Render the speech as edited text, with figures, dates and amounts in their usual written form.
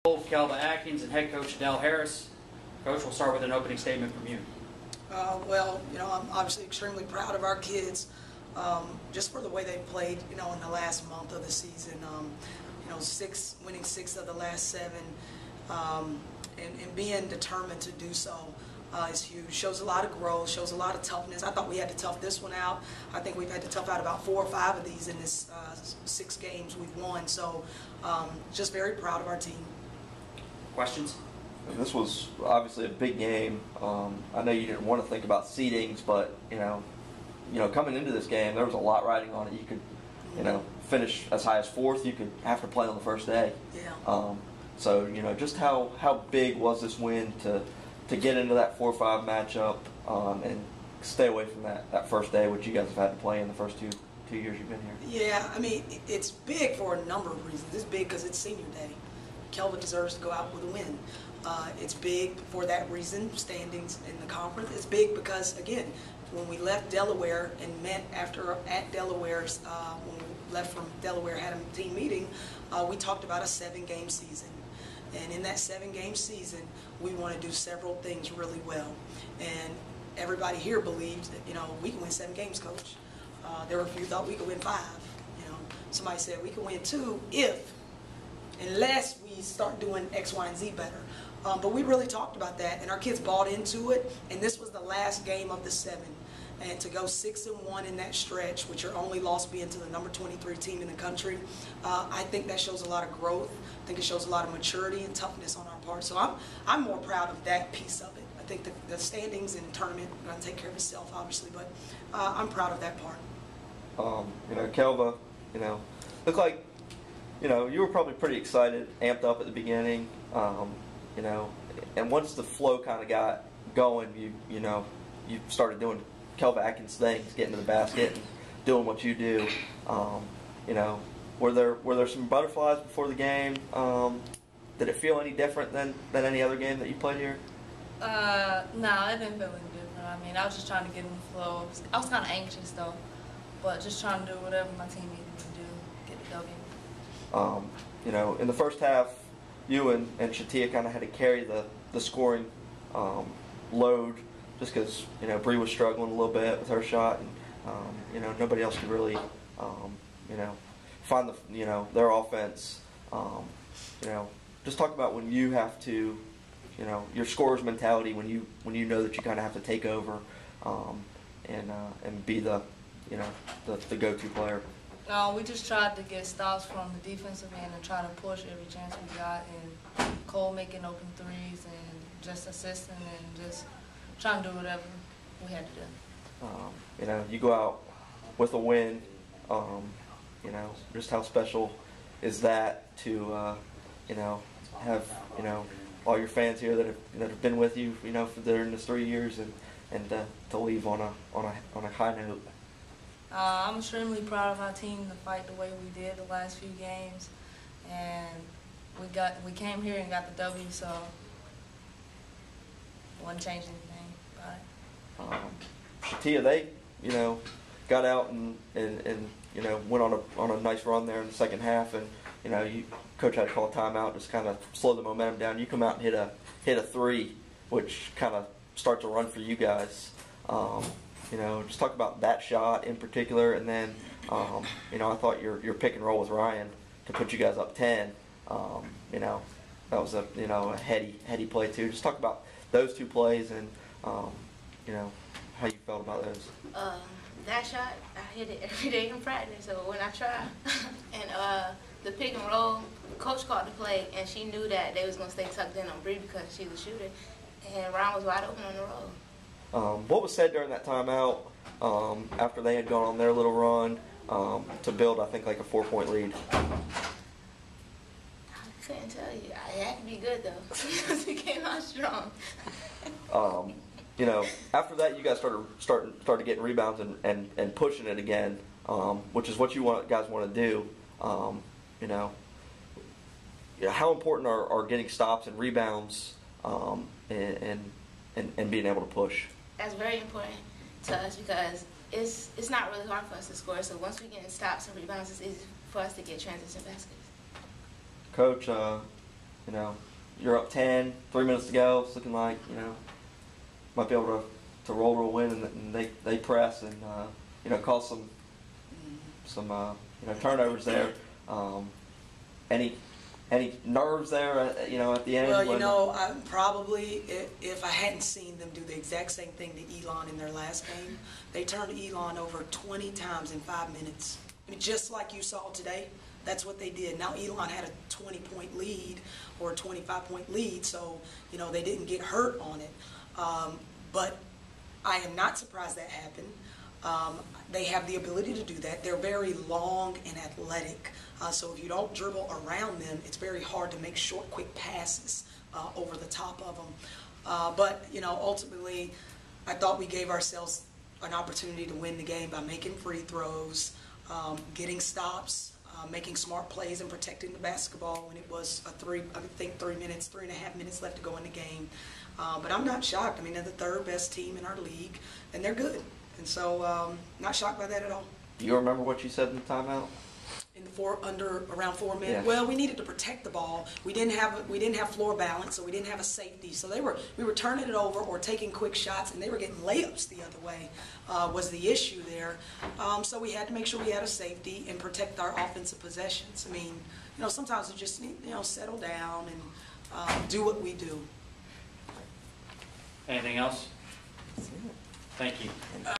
Kelva Atkins and head coach Adele Harris. Coach, we'll start with an opening statement from you. Well, I'm obviously extremely proud of our kids, just for the way they played, in the last month of the season. Winning 6 of the last 7, and being determined to do so is huge. Shows a lot of growth, shows a lot of toughness. I thought we had to tough this one out. I think we've had to tough out about 4 or 5 of these in this 6 games we've won. So, just very proud of our team. Questions? This was obviously a big game. I know you didn't want to think about seedings, but coming into this game, there was a lot riding on it. You could, finish as high as 4th. You could have to play on the first day. Yeah. So just how big was this win to get into that 4-5 matchup and stay away from that first day, which you guys have had to play in the first two years you've been here? Yeah, I mean, it's big for a number of reasons. It's big because it's senior day. Kelva deserves to go out with a win. It's big for that reason, standings in the conference. It's big because, again, when we left Delaware and met at Delaware's, when we left from Delaware, had a team meeting, we talked about a 7-game season. And in that 7-game season, we want to do several things really well. And everybody here believes that, we can win 7 games, Coach. There were a few who thought we could win 5. Somebody said we could win 2 unless we start doing X, Y, and Z better. But we really talked about that, and our kids bought into it, and this was the last game of the 7. And to go 6-1 in that stretch, with your only loss being to the number 23 team in the country, I think that shows a lot of growth. I think it shows a lot of maturity and toughness on our part. So I'm more proud of that piece of it. I think the standings in the tournament are going to take care of itself, obviously, but I'm proud of that part. Kelva, looked like, you were probably pretty excited, amped up at the beginning, and once the flow kind of got going, you started doing Kelva Atkins things, getting to the basket and doing what you do. Were there some butterflies before the game? Did it feel any different than any other game that you played here? No, it didn't feel any different. I mean, I was just trying to get in the flow. I was kind of anxious though, but just trying to do whatever my team needed to do, get the W. In the first half, you and Shatia kind of had to carry the scoring load, just because Bree was struggling a little bit with her shot, and nobody else could really find their offense. Just talk about when you have to, your scorer's mentality when you know that you kind of have to take over and be the go-to player. No, we just tried to get stops from the defensive end and try to push every chance we got, and Cole making open threes and just assisting and just trying to do whatever we had to do. You go out with a win. Just how special is that to have all your fans here that have been with you for during this 3 years and to leave on a high note. I'm extremely proud of our team to fight the way we did the last few games, and we came here and got the W, so I wouldn't change anything about it. Shatia, they got out and went on a nice run there in the second half, and coach had to call a timeout, just kind of slow the momentum down. You come out and hit a 3, which kind of starts a run for you guys. Just talk about that shot in particular, and then I thought your pick and roll with Ryan to put you guys up 10. That was a heady play too. Just talk about those 2 plays and how you felt about those. That shot, I hit it every day in practice. So when I try, and the pick and roll, coach called the play, and she knew that they was gonna stay tucked in on Bree because she's a shooter, and Ryan was wide open on the roll. What was said during that timeout after they had gone on their little run to build, I think, like a 4-point lead? I couldn't tell you. I had to be good though, because we came out strong. After that, you guys started getting rebounds and pushing it again, which is what you guys want to do. How important are getting stops and rebounds and being able to push? That's very important to us because it's not really hard for us to score. So once we get in stops and rebounds, it's easy for us to get transition baskets. Coach, you know, you're up 10, 3 minutes to go. It's looking like, you know, might be able to roll a win, and they press and you know, cause some you know, turnovers there. Any nerves there, you know, at the end? Well, you know, probably if I hadn't seen them do the exact same thing to Elon in their last game, they turned Elon over 20 times in 5 minutes. I mean, just like you saw today, that's what they did. Now Elon had a 20-point lead or a 25-point lead, so, you know, they didn't get hurt on it. But I am not surprised that happened. They have the ability to do that. They're very long and athletic. So if you don't dribble around them, it's very hard to make short, quick passes over the top of them. But, you know, ultimately, I thought we gave ourselves an opportunity to win the game by making free throws, getting stops, making smart plays, and protecting the basketball when it was I think 3.5 minutes left to go in the game. But I'm not shocked. I mean, they're the third best team in our league, and they're good. And so, not shocked by that at all. Do you remember what you said in the timeout? In the around 4 minutes. Yeah. Well, we needed to protect the ball. We didn't have floor balance, so we didn't have a safety. So we were turning it over or taking quick shots, and they were getting layups the other way. Was the issue there? So we had to make sure we had a safety and protect our offensive possessions. I mean, you know, sometimes we just need, you know, settle down and do what we do. Anything else? Thank you.